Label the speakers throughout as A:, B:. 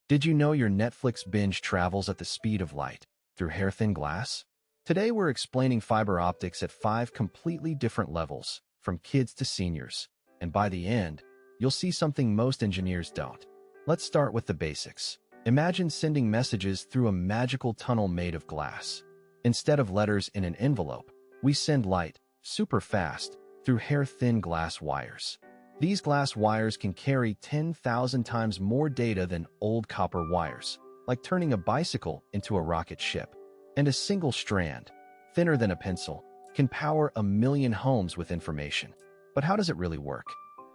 A: Did you know your Netflix binge travels at the speed of light through hair-thin glass? Today we're explaining fiber optics at 5 completely different levels, from kids to seniors. And by the end, you'll see something most engineers don't. Let's start with the basics. Imagine sending messages through a magical tunnel made of glass. Instead of letters in an envelope, we send light, super fast, through hair-thin glass wires. These glass wires can carry 10,000 times more data than old copper wires, like turning a bicycle into a rocket ship. And a single strand, thinner than a pencil, can power 1,000,000 homes with information. But how does it really work?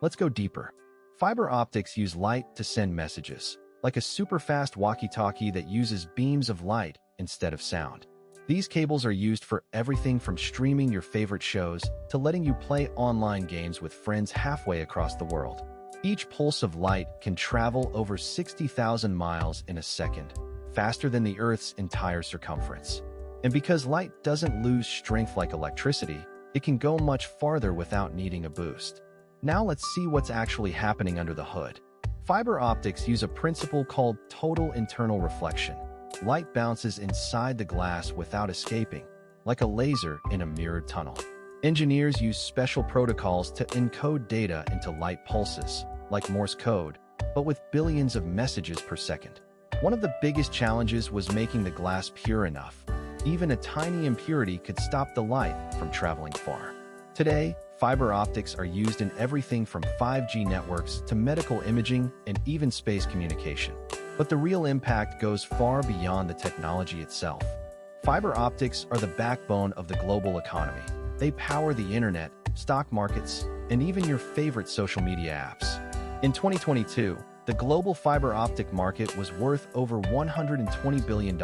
A: Let's go deeper. Fiber optics use light to send messages, like a super-fast walkie-talkie that uses beams of light instead of sound. These cables are used for everything from streaming your favorite shows to letting you play online games with friends halfway across the world. Each pulse of light can travel over 60,000 miles in a second, faster than the Earth's entire circumference. And because light doesn't lose strength like electricity, it can go much farther without needing a boost. Now let's see what's actually happening under the hood. Fiber optics use a principle called total internal reflection. Light bounces inside the glass without escaping, like a laser in a mirrored tunnel. Engineers use special protocols to encode data into light pulses, like Morse code, but with billions of messages per second. One of the biggest challenges was making the glass pure enough. Even a tiny impurity could stop the light from traveling far. Today, fiber optics are used in everything from 5G networks to medical imaging and even space communication. But the real impact goes far beyond the technology itself. Fiber optics are the backbone of the global economy. They power the internet, stock markets, and even your favorite social media apps. In 2022, the global fiber optic market was worth over $120 billion,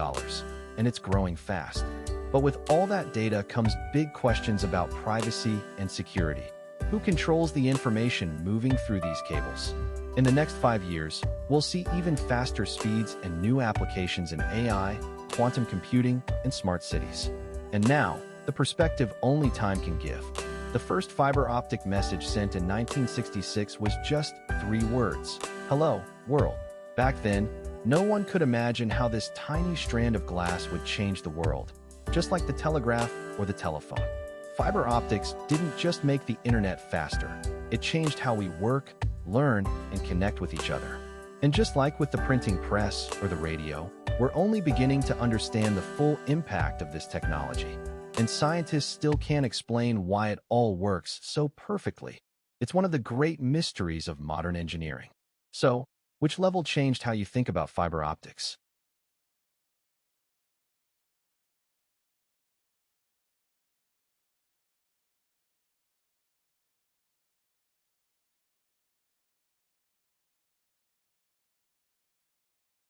A: and it's growing fast. But with all that data comes big questions about privacy and security. Who controls the information moving through these cables? In the next 5 years, we'll see even faster speeds and new applications in AI, quantum computing, and smart cities. And now, the perspective only time can give. The first fiber optic message sent in 1966 was just 3 words. Hello, world. Back then, no one could imagine how this tiny strand of glass would change the world, just like the telegraph or the telephone. Fiber optics didn't just make the internet faster. It changed how we work, learn, and connect with each other. And just like with the printing press or the radio, we're only beginning to understand the full impact of this technology. And scientists still can't explain why it all works so perfectly. It's one of the great mysteries of modern engineering. So, which level changed how you think about fiber optics?